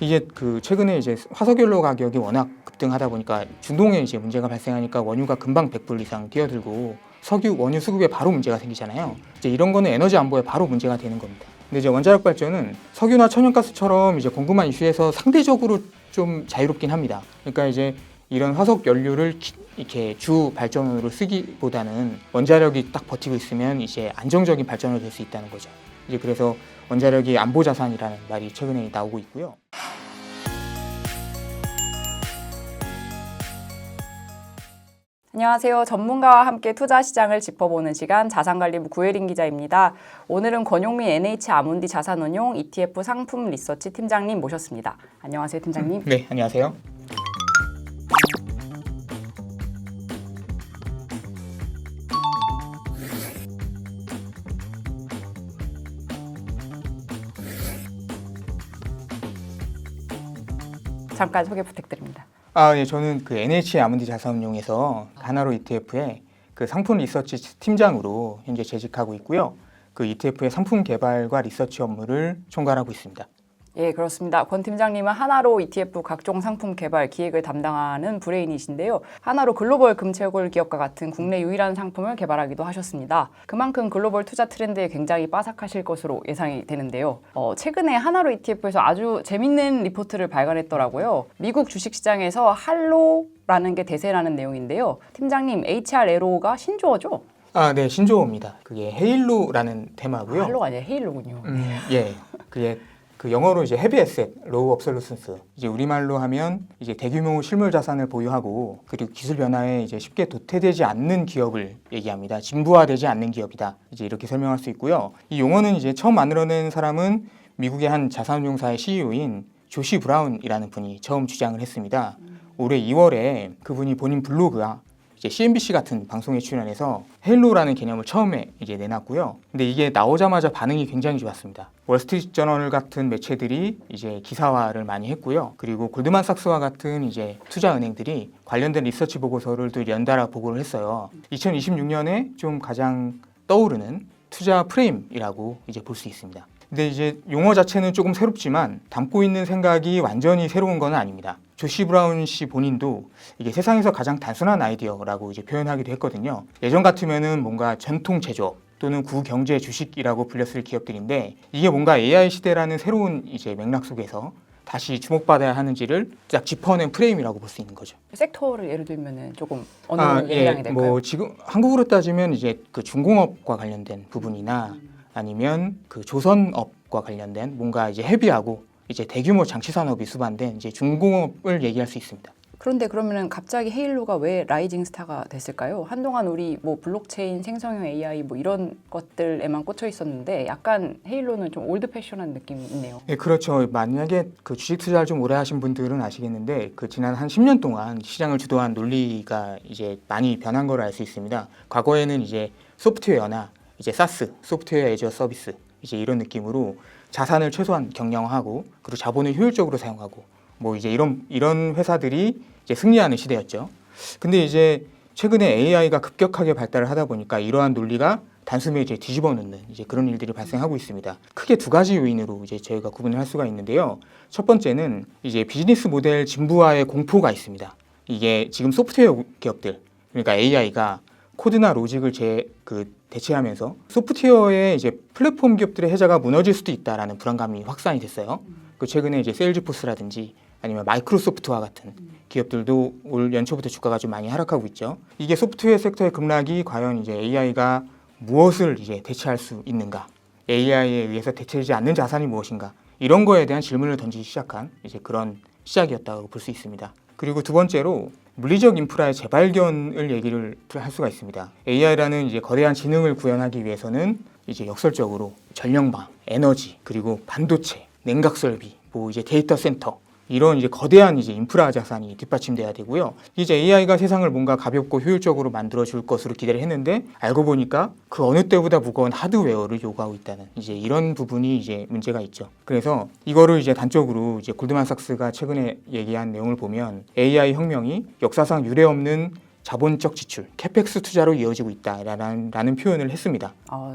이게 최근에 이제 화석연료 가격이 워낙 급등하다 보니까 중동에 이제 문제가 발생하니까 원유가 금방 100불 이상 뛰어들고 석유, 원유 수급에 바로 문제가 생기잖아요. 이제 이런 거는 에너지 안보에 바로 문제가 되는 겁니다. 근데 이제 원자력 발전은 석유나 천연가스처럼 이제 공급망 이슈에서 상대적으로 좀 자유롭긴 합니다. 그러니까 이제 이런 화석 연료를 이렇게 주 발전으로 쓰기보다는 원자력이 딱 버티고 있으면 이제 안정적인 발전으로 될 수 있다는 거죠. 이제 그래서 원자력이 안보 자산이라는 말이 최근에 나오고 있고요. 안녕하세요. 전문가와 함께 투자 시장을 짚어보는 시간 자산관리부 구혜린 기자입니다. 오늘은 권용민 NH아문디 자산운용 ETF 상품 리서치 팀장님 모셨습니다. 안녕하세요, 팀장님. 네, 안녕하세요. 잠깐 소개 부탁드립니다. 예, 저는 NH아문디 자산운용에서 하나로 ETF의 상품 리서치 팀장으로 현재 재직하고 있고요. ETF의 상품 개발과 리서치 업무를 총괄하고 있습니다. 예, 그렇습니다. 권 팀장님은 하나로 ETF 각종 상품 개발 기획을 담당하는 브레인이신데요. 하나로 글로벌 금채굴 기업과 같은 국내 유일한 상품을 개발하기도 하셨습니다. 그만큼 글로벌 투자 트렌드에 굉장히 빠삭하실 것으로 예상이 되는데요. 최근에 하나로 ETF에서 아주 재밌는 리포트를 발간했더라고요. 미국 주식시장에서 할로라는 게 대세라는 내용인데요. 팀장님, HRLO가 신조어죠? 네, 신조어입니다. 그게 헤일로라는 테마고요. 할로가 아니라 헤일로군요. 예, 그게 영어로 이제 헤비 에셋, 로우 업솔루션스. 이제 우리말로 하면 이제 대규모 실물 자산을 보유하고 그리고 기술 변화에 이제 쉽게 도태되지 않는 기업을 얘기합니다. 진부화되지 않는 기업이다. 이제 이렇게 설명할 수 있고요. 이 용어는 이제 처음 만들어낸 사람은 미국의 한 자산운용사의 CEO인 조시 브라운이라는 분이 처음 주장을 했습니다. 올해 2월에 그분이 본인 블로그와 이제 CNBC 같은 방송에 출연해서 헤일로라는 개념을 처음에 이제 내놨고요. 근데 이게 나오자마자 반응이 굉장히 좋았습니다. 월스트리트 저널 같은 매체들이 이제 기사화를 많이 했고요. 그리고 골드만삭스와 같은 이제 투자 은행들이 관련된 리서치 보고서를 또 연달아 보고를 했어요. 2026년에 좀 가장 떠오르는 투자 프레임이라고 이제 볼 수 있습니다. 근데 이제 용어 자체는 조금 새롭지만 담고 있는 생각이 완전히 새로운 건 아닙니다. 조시 브라운 씨 본인도 이게 세상에서 가장 단순한 아이디어라고 이제 표현하기도 했거든요. 예전 같으면은 뭔가 전통 제조업 또는 구경제 주식이라고 불렸을 기업들인데 이게 뭔가 AI 시대라는 새로운 이제 맥락 속에서 다시 주목받아야 하는지를 딱 짚어낸 프레임이라고 볼 수 있는 거죠. 섹터를 예를 들면은 조금 어느 예상이 될까요? 뭐 지금 한국으로 따지면 이제 중공업과 관련된 부분이나 아니면 조선업과 관련된 뭔가 이제 헤비하고 이제 대규모 장치 산업이 수반된 이제 중공업을 얘기할 수 있습니다. 그런데 그러면은 갑자기 헤일로가 왜 라이징 스타가 됐을까요? 한동안 우리 뭐 블록체인, 생성형 AI 뭐 이런 것들에만 꽂혀 있었는데 약간 헤일로는 좀 올드 패션한 느낌이 있네요. 네, 그렇죠. 만약에 주식 투자를 좀 오래 하신 분들은 아시겠는데 지난 한 10년 동안 시장을 주도한 논리가 이제 많이 변한 걸 알 수 있습니다. 과거에는 이제 소프트웨어나 이제 사스, 소프트웨어 애저 서비스 이제 이런 느낌으로 자산을 최소한 경영하고 그리고 자본을 효율적으로 사용하고 뭐 이제 이런 회사들이 이제 승리하는 시대였죠. 근데 이제 최근에 AI가 급격하게 발달을 하다 보니까 이러한 논리가 단숨에 이제 뒤집어 놓는 이제 그런 일들이 발생하고 있습니다. 크게 두 가지 요인으로 이제 저희가 구분을 할 수가 있는데요. 첫 번째는 이제 비즈니스 모델 진부화의 공포가 있습니다. 이게 지금 소프트웨어 기업들 그러니까 AI가 코드나 로직을 대체하면서 소프트웨어의 이제 플랫폼 기업들의 혜자가 무너질 수도 있다라는 불안감이 확산이 됐어요. 최근에 이제 세일즈포스라든지 아니면 마이크로소프트와 같은 기업들도 올 연초부터 주가가 좀 많이 하락하고 있죠. 이게 소프트웨어 섹터의 급락이 과연 이제 AI가 무엇을 이제 대체할 수 있는가? AI에 의해서 대체되지 않는 자산이 무엇인가? 이런 거에 대한 질문을 던지기 시작한 이제 그런 시작이었다고 볼 수 있습니다. 그리고 두 번째로 물리적 인프라의 재발견을 얘기를 할 수가 있습니다. AI라는 이제 거대한 지능을 구현하기 위해서는 이제 역설적으로 전력망, 에너지, 그리고 반도체, 냉각 설비, 뭐 이제 데이터 센터 이런 이제 거대한 이제 인프라 자산이 뒷받침돼야 되고요. 이제 AI가 세상을 뭔가 가볍고 효율적으로 만들어 줄 것으로 기대를 했는데 알고 보니까 그 어느 때보다 무거운 하드웨어를 요구하고 있다는 이제 이런 부분이 이제 문제가 있죠. 그래서 이거를 이제 단적으로 이제 골드만삭스가 최근에 얘기한 내용을 보면 AI 혁명이 역사상 유례 없는 자본적 지출, 캐펙스 투자로 이어지고 있다라는 표현을 했습니다.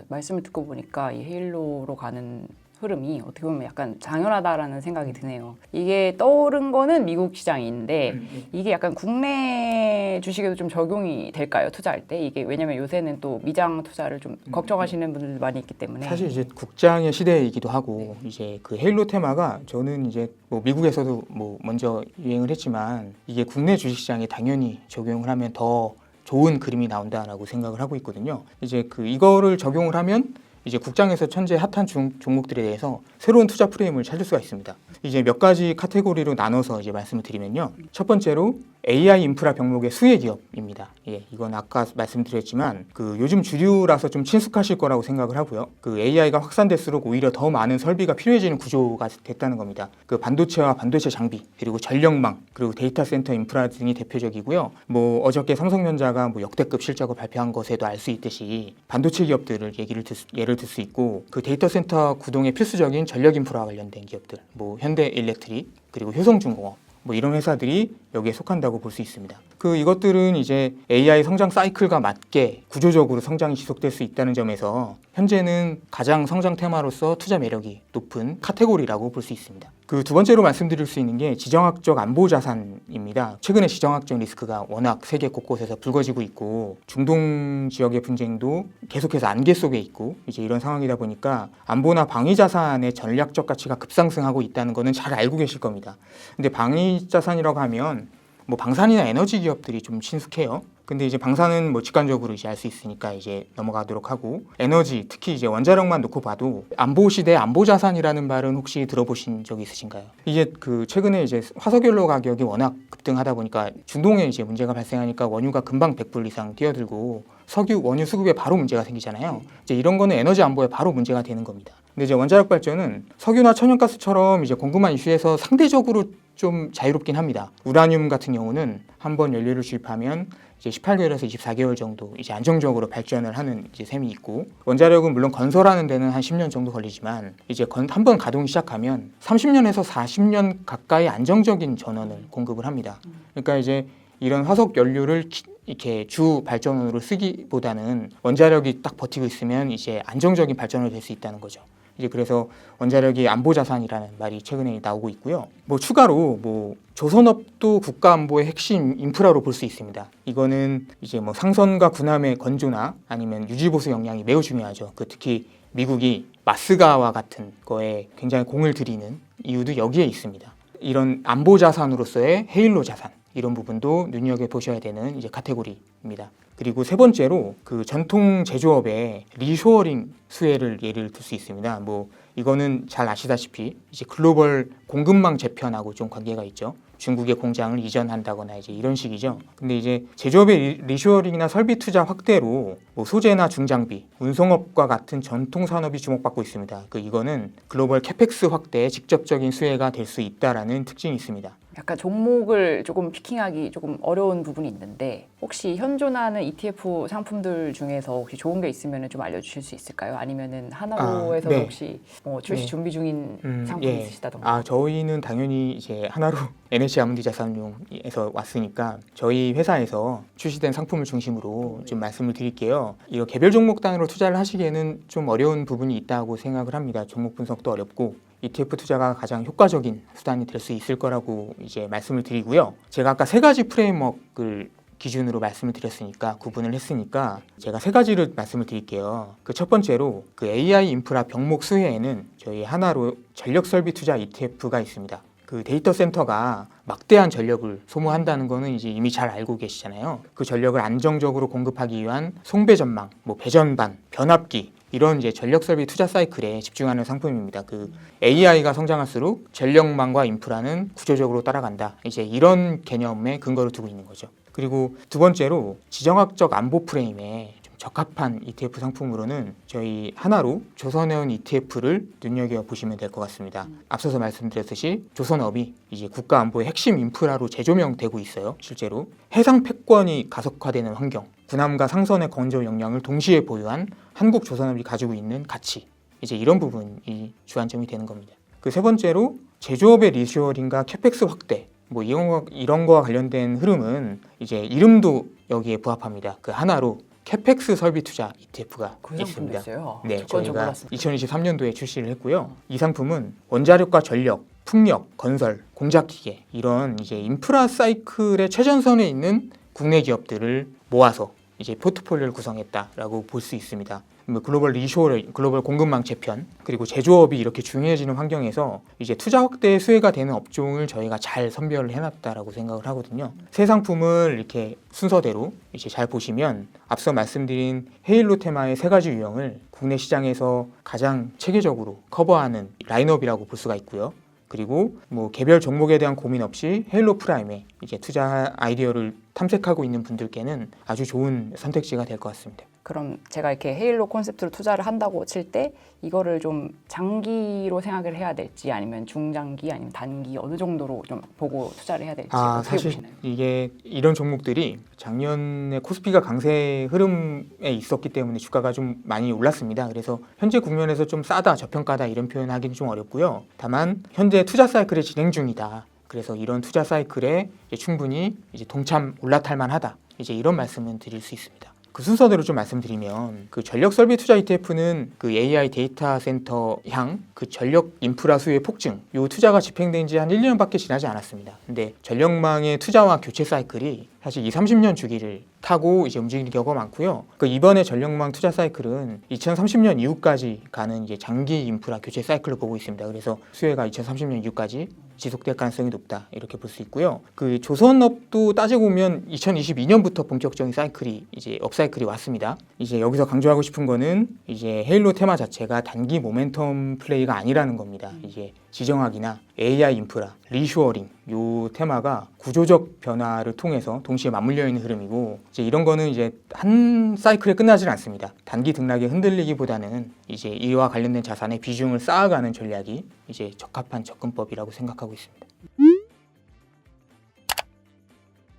말씀을 듣고 보니까 이 헤일로로 가는 흐름이 어떻게 보면 약간 당연하다라는 생각이 드네요. 이게 떠오른 거는 미국 시장인데 이게 약간 국내 주식에도 좀 적용이 될까요? 투자할 때 이게 왜냐면 요새는 또 미장 투자를 좀 걱정하시는 분들도 많이 있기 때문에 사실 이제 국장의 시대이기도 하고 이제 그 헤일로 테마가 저는 이제 뭐 미국에서도 뭐 먼저 유행을 했지만 이게 국내 주식시장에 당연히 적용을 하면 더 좋은 그림이 나온다라고 생각을 하고 있거든요. 이제 그 이거를 적용을 하면 이제 국장에서 현재 핫한 종목들에 대해서 새로운 투자 프레임을 찾을 수가 있습니다. 이제 몇 가지 카테고리로 나눠서 이제 말씀을 드리면요. 첫 번째로 AI 인프라 병목의 수혜 기업입니다. 예, 이건 아까 말씀드렸지만 그 요즘 주류라서 좀 친숙하실 거라고 생각을 하고요. 그 AI가 확산될수록 오히려 더 많은 설비가 필요해지는 구조가 됐다는 겁니다. 그 반도체와 반도체 장비 그리고 전력망 그리고 데이터 센터 인프라 등이 대표적이고요. 뭐 어저께 삼성전자가 뭐 역대급 실적을 발표한 것에도 알 수 있듯이 반도체 기업들을 예를 들 수 있고 그 데이터 센터 구동에 필수적인 전력 인프라 관련된 기업들 뭐 현대일렉트릭 그리고 효성중공업 뭐 이런 회사들이 여기에 속한다고 볼 수 있습니다. 그 이것들은 이제 AI 성장 사이클과 맞게 구조적으로 성장이 지속될 수 있다는 점에서 현재는 가장 성장 테마로서 투자 매력이 높은 카테고리라고 볼 수 있습니다. 그 두 번째로 말씀드릴 수 있는 게 지정학적 안보 자산입니다. 최근에 지정학적 리스크가 워낙 세계 곳곳에서 불거지고 있고 중동 지역의 분쟁도 계속해서 안개 속에 있고 이제 이런 상황이다 보니까 안보나 방위 자산의 전략적 가치가 급상승하고 있다는 거는 잘 알고 계실 겁니다. 근데 방위 자산이라고 하면 뭐 방산이나 에너지 기업들이 좀 친숙해요. 근데 이제 방산은 뭐 직관적으로 이제 알 수 있으니까 이제 넘어가도록 하고 에너지 특히 이제 원자력만 놓고 봐도 안보 시대 안보 자산이라는 말은 혹시 들어보신 적 있으신가요? 이게 그 최근에 이제 화석연료 가격이 워낙 급등하다 보니까 중동에 이제 문제가 발생하니까 원유가 금방 100불 이상 뛰어들고 석유 원유 수급에 바로 문제가 생기잖아요. 이제 이런 거는 에너지 안보에 바로 문제가 되는 겁니다. 근데 이제 원자력 발전은 석유나 천연가스처럼 이제 공급망 이슈에서 상대적으로 좀 자유롭긴 합니다. 우라늄 같은 경우는 한번 연료를 주입하면 이제 18개월에서 24개월 정도 이제 안정적으로 발전을 하는 이제 셈이 있고 원자력은 물론 건설하는 데는 한 10년 정도 걸리지만 이제 한번 가동이 시작하면 30년에서 40년 가까이 안정적인 전원을 공급을 합니다. 그러니까 이제 이런 화석 연료를 이렇게 주 발전원으로 쓰기보다는 원자력이 딱 버티고 있으면 이제 안정적인 발전을 될 수 있다는 거죠. 이제 그래서 원자력이 안보 자산이라는 말이 최근에 나오고 있고요. 뭐 추가로 뭐 조선업도 국가 안보의 핵심 인프라로 볼 수 있습니다. 이거는 이제 뭐 상선과 군함의 건조나 아니면 유지 보수 역량이 매우 중요하죠. 그 특히 미국이 마스가와 같은 거에 굉장히 공을 들이는 이유도 여기에 있습니다. 이런 안보 자산으로서의 헤일로 자산 이런 부분도 눈여겨보셔야 되는 이제 카테고리입니다. 그리고 세 번째로 그 전통 제조업의 리쇼어링 수혜를 예를 들 수 있습니다. 뭐 이거는 잘 아시다시피 이제 글로벌 공급망 재편하고 좀 관계가 있죠. 중국의 공장을 이전한다거나 이제 이런 식이죠. 근데 이제 제조업의 리쇼어링이나 설비 투자 확대로 뭐 소재나 중장비, 운송업과 같은 전통 산업이 주목받고 있습니다. 그 이거는 글로벌 캐펙스 확대에 직접적인 수혜가 될 수 있다라는 특징이 있습니다. 약간 종목을 조금 피킹하기 조금 어려운 부분이 있는데 혹시 현존하는 ETF 상품들 중에서 혹시 좋은 게 있으면 좀 알려주실 수 있을까요? 아니면은 하나로에서도 네. 혹시 뭐 출시 준비 중인 상품 예. 있으시다던가? 저희는 당연히 이제 하나로 NH 아문디 자산운용에서 왔으니까 저희 회사에서 출시된 상품을 중심으로 좀 말씀을 드릴게요. 이거 개별 종목 단위로 투자를 하시기에는 좀 어려운 부분이 있다고 생각을 합니다. 종목 분석도 어렵고 ETF 투자가 가장 효과적인 수단이 될 수 있을 거라고 이제 말씀을 드리고요. 제가 아까 세 가지 프레임워크를 기준으로 말씀을 드렸으니까 구분을 했으니까 제가 세 가지를 말씀을 드릴게요. 그 첫 번째로 그 AI 인프라 병목 수혜에는 저희 하나로 전력 설비 투자 ETF가 있습니다. 그 데이터 센터가 막대한 전력을 소모한다는 거는 이제 이미 잘 알고 계시잖아요. 그 전력을 안정적으로 공급하기 위한 송배 전망, 뭐 배전반, 변압기 이런 이제 전력 설비 투자 사이클에 집중하는 상품입니다. 그 AI가 성장할수록 전력망과 인프라는 구조적으로 따라간다. 이제 이런 개념에 근거를 두고 있는 거죠. 그리고 두 번째로 지정학적 안보 프레임에 좀 적합한 ETF 상품으로는 저희 하나로 조선해운 ETF를 눈여겨 보시면 될 것 같습니다. 앞서서 말씀드렸듯이 조선업이 이제 국가 안보의 핵심 인프라로 재조명되고 있어요. 실제로 해상 패권이 가속화되는 환경, 군함과 상선의 건조 역량을 동시에 보유한 한국 조선업이 가지고 있는 가치, 이제 이런 부분이 주안점이 되는 겁니다. 그 세 번째로 제조업의 리쇼어링과 캐펙스 확대, 뭐 이런 거와 관련된 흐름은 이제 이름도 여기에 부합합니다. 그 하나로 캐펙스 설비 투자 ETF가 그 상품도 있습니다. 있어요. 네, 그건 좀 저희가 몰랐습니다. 2023년도에 출시를 했고요. 이 상품은 원자력과 전력, 풍력, 건설, 공작기계 이런 이제 인프라 사이클의 최전선에 있는 국내 기업들을 모아서 이제 포트폴리오를 구성했다라고 볼 수 있습니다. 뭐 글로벌 리쇼어, 글로벌 공급망 재편, 그리고 제조업이 이렇게 중요해지는 환경에서 이제 투자 확대의 수혜가 되는 업종을 저희가 잘 선별을 해놨다라고 생각을 하거든요. 새 상품을 이렇게 순서대로 이제 잘 보시면 앞서 말씀드린 헤일로 테마의 세 가지 유형을 국내 시장에서 가장 체계적으로 커버하는 라인업이라고 볼 수가 있고요. 그리고 뭐 개별 종목에 대한 고민 없이 헤일로 프라임에 이제 투자 아이디어를 탐색하고 있는 분들께는 아주 좋은 선택지가 될 것 같습니다. 그럼 제가 이렇게 헤일로 콘셉트로 투자를 한다고 칠 때 이거를 좀 장기로 생각을 해야 될지 아니면 중장기 아니면 단기 어느 정도로 좀 보고 투자를 해야 될지 어떻게 사실 보시나요? 이게 이런 종목들이 작년에 코스피가 강세 흐름에 있었기 때문에 주가가 좀 많이 올랐습니다. 그래서 현재 국면에서 좀 싸다, 저평가다 이런 표현하기는 좀 어렵고요. 다만 현재 투자 사이클이 진행 중이다. 그래서 이런 투자 사이클에 이제 충분히 이제 동참 올라탈 만하다. 이제 이런 말씀은 드릴 수 있습니다. 그 순서대로 좀 말씀드리면 그 전력 설비 투자 ETF는 그 AI 데이터 센터 향 그 전력 인프라 수요의 폭증 요 투자가 집행된 지 한 1년밖에 지나지 않았습니다. 근데 전력망의 투자와 교체 사이클이 사실 30년 주기를 타고 이제 움직이는 경우가 많고요. 그 이번에 전력망 투자 사이클은 2030년 이후까지 가는 이제 장기 인프라 교체 사이클로 보고 있습니다. 그래서 수혜가 2030년 이후까지 지속될 가능성이 높다 이렇게 볼 수 있고요. 그 조선업도 따지고 보면 2022년부터 본격적인 사이클이 이제 업사이클이 왔습니다. 이제 여기서 강조하고 싶은 거는 이제 헤일로 테마 자체가 단기 모멘텀 플레이가 아니라는 겁니다. 이제 지정학이나 AI 인프라, 리쇼어링 요 테마가 구조적 변화를 통해서 동시에 맞물려 있는 흐름이고 이제 이런 거는 이제 한 사이클에 끝나질 않습니다. 단기 등락에 흔들리기보다는 이제 이와 관련된 자산의 비중을 쌓아가는 전략이 이제 적합한 접근법이라고 생각하고 있습니다.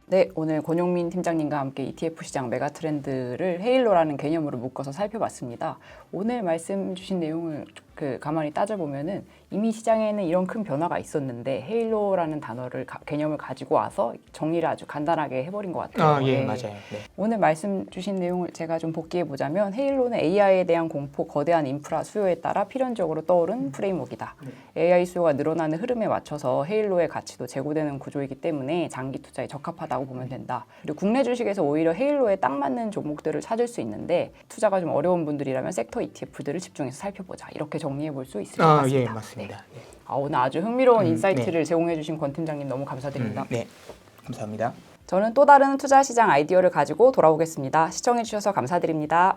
네, 오늘 권용민 팀장님과 함께 ETF 시장 메가 트렌드를 헤일로라는 개념으로 묶어서 살펴봤습니다. 오늘 말씀 주신 내용을 가만히 따져보면은 이미 시장에는 이런 큰 변화가 있었는데 헤일로라는 단어를 개념을 가지고 와서 정리를 아주 간단하게 해버린 것 같아요. 예, 네. 맞아요. 네. 오늘 말씀 주신 내용을 제가 좀 복기해 보자면 헤일로는 AI에 대한 공포, 거대한 인프라 수요에 따라 필연적으로 떠오른 프레임워크이다. AI 수요가 늘어나는 흐름에 맞춰서 헤일로의 가치도 제고되는 구조이기 때문에 장기 투자에 적합하다고 보면 된다. 그리고 국내 주식에서 오히려 헤일로에 딱 맞는 종목들을 찾을 수 있는데 투자가 좀 어려운 분들이라면 섹터 ETF들을 집중해서 살펴보자. 이렇게 정리해 볼 수 있을 것 같습니다. 예, 맞습니다. 네. 오늘 아주 흥미로운 인사이트를 제공해 주신 권 팀장님 너무 감사드립니다. 네, 감사합니다. 저는 또 다른 투자 시장 아이디어를 가지고 돌아오겠습니다. 시청해 주셔서 감사드립니다.